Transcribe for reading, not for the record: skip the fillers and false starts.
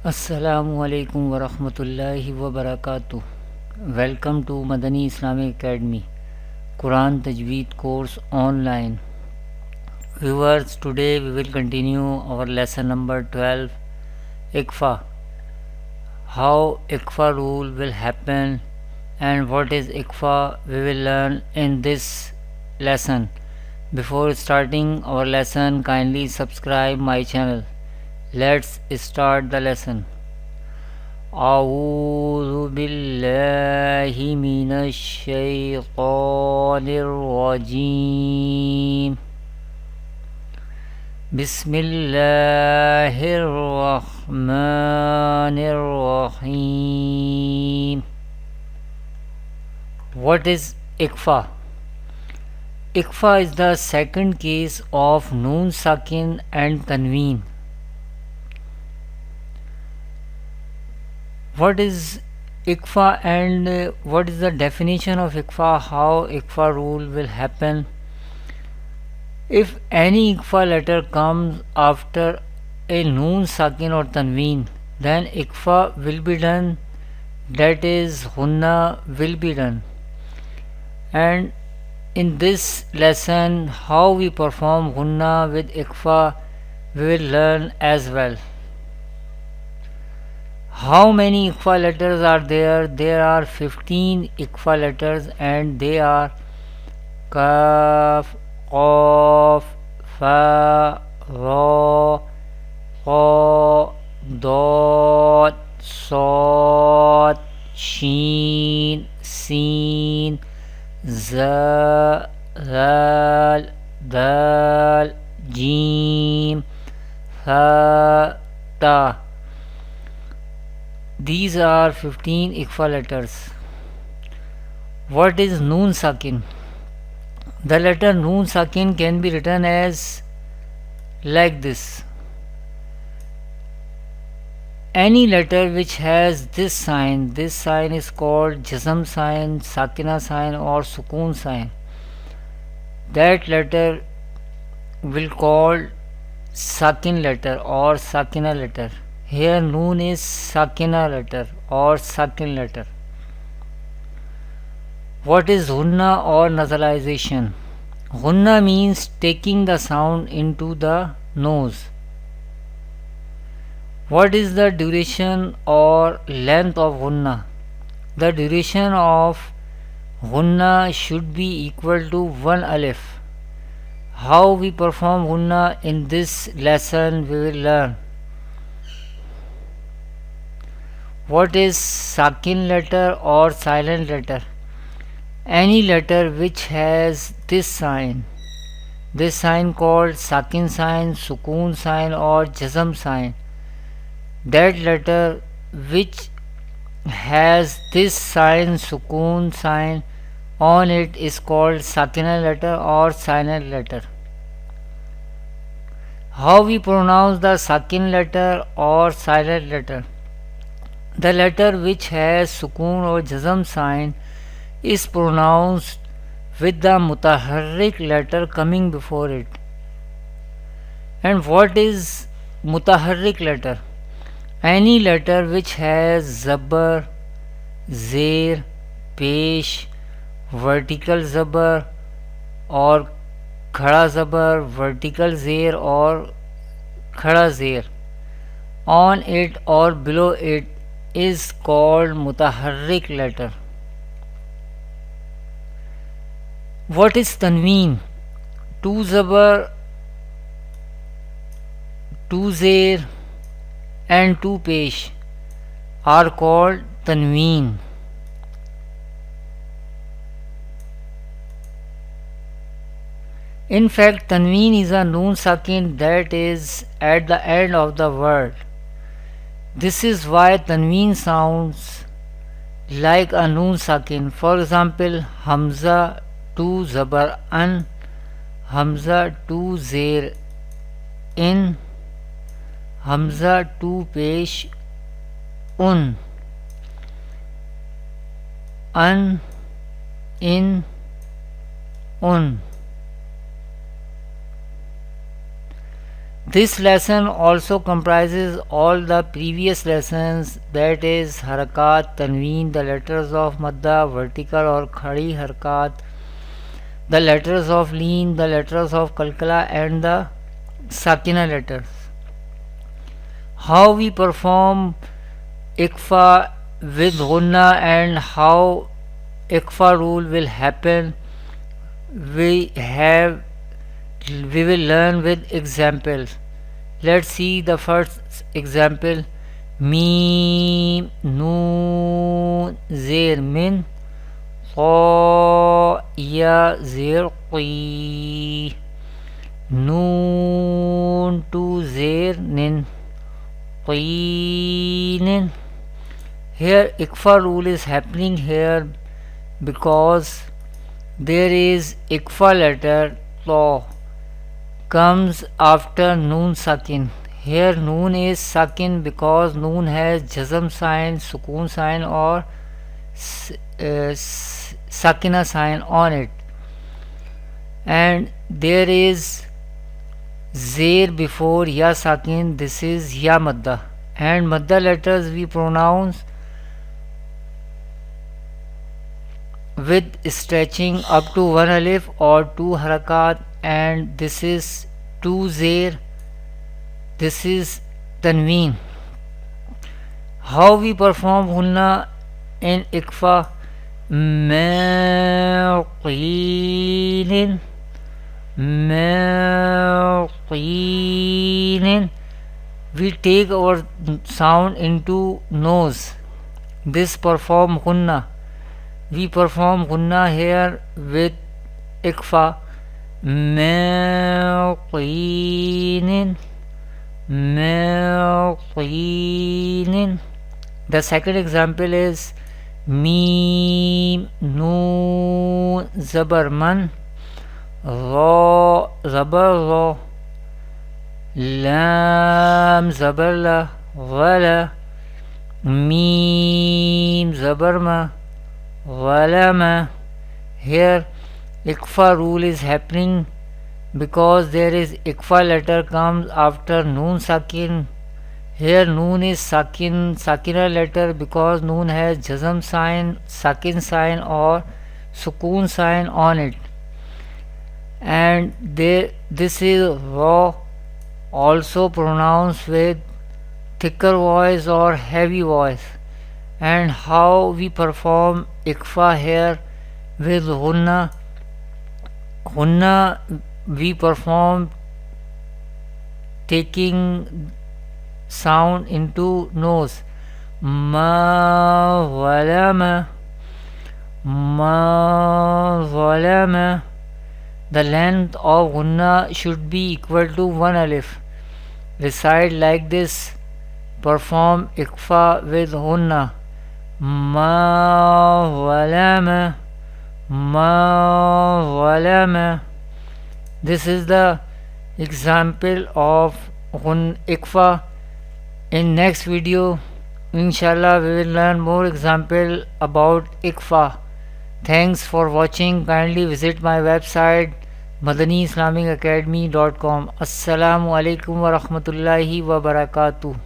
Assalamu alaikum wa rahmatullahi wa barakatuh. Welcome to Madani Islamic Academy Quran Tajweed course online. Viewers, today we will continue our lesson number 12, Iqfa. How Iqfa rule will happen and what is Iqfa we will learn in this lesson. Before starting our lesson, kindly subscribe my channel. Let's start the lesson. أعوذ بالله من الشيطان الرجيم بسم الله الرحمن الرحيم. What is Iqfa? Iqfa is the second case of Noon Sakin and Tanween. What is Iqfa and what is the definition of Iqfa? How Iqfa rule will happen? If any Iqfa letter comes after a Noon Sakin or Tanween, then Iqfa will be done, that is Hunna will be done. And in this lesson, how we perform Hunna with Iqfa we will learn as well. How many Iqfa letters are there? There are 15 Iqfa letters and they are Kaf, Qaf, Fa, Ra, Qa, Dad, Sad, Sheen, Seen, Za, Zal, Dal, Jim, Tha, Ta. These are 15 Iqfa letters. What is Noon Sakin? The letter Noon Sakin can be written as like this. Any letter which has this sign is called Jazm sign, Sakina sign or Sukoon sign. That letter will called Sakin letter or Sakina letter. Here Noon is Sakina letter or Sakin letter. What is Hunna or nasalization? Hunna means taking the sound into the nose. What is the duration or length of Hunna? The duration of Hunna should be equal to 1 alif. How we perform Hunna in this lesson we will learn. What is Sakin letter or silent letter? Any letter which has this sign called Sakin sign, Sukoon sign or Jazm sign. That letter which has this sign, Sukoon sign on it is called Sakina letter or silent letter. How we pronounce the Sakin letter or silent letter? The letter which has Sukoon or Jazm sign is pronounced with the Mutaharrik letter coming before it. And what is Mutaharrik letter? Any letter which has Zabar, Zer, Pesh, vertical Zabar or Khada Zabar, vertical Zer or Khada Zer on it or below it is called Mutaharrik letter. What is Tanween? 2 Zabar, 2 Zer and 2 Pesh are called Tanween. In fact, Tanween is a Noon Sakin that is at the end of the word. This is why Tanween sounds like a Noon Sakin. For example, Hamza 2 Zabar An, Hamza 2 Zer In, Hamza 2 Pesh Un, An, In, Un. This lesson also comprises all the previous lessons, that is harakat, tanween, the letters of madda, vertical or khadi harakat, the letters of leen, the letters of kalkala and the sakina letters. How we perform ikfa with gunna and how ikfa rule will happen, we will learn with examples. Let's see the first example. Mim noon zir min qa ya zir qi noon to zir nin qinin. Here ikfa rule is happening here because there is ikfa letter ta comes after noon sakin. Here noon is sakin because noon has jazm sign, sukoon sign or sakina sign on it, and there is zir before ya sakin, this is ya madda, and madda letters we pronounce with stretching up to one alif or two harakat, and this is two zir, this is tanween. How we perform hunna in ikfa? Maqinin, maqinin. We take our sound into nose. This perform hunna. We perform gunna here with ikfa. Maqinin, maqinin. The second example is Mim noon zabar man, ra zabar ra, lam zabar la, wala, mim zabar ma, walama. Here ikfa rule is happening because there is ikfa letter comes after noon sakin. Here noon is sakina letter because noon has jazm sign, sakin sign or sukoon sign on it, and this is ra, also pronounced with thicker voice or heavy voice. And how we perform ikfa here with hunna? Hunna we perform taking sound into nose. Ma walama, ma walama. The length of hunna should be equal to one alif. Recite like this. Perform ikfa with hunna. Ma walama, ma walama. This is the example of ikfa. In next video, inshallah, we will learn more example about ikfa. Thanks for watching. Kindly visit my website madaniislamicacademy.com. Assalamu alaikum wa rahmatullahi wa barakatuh.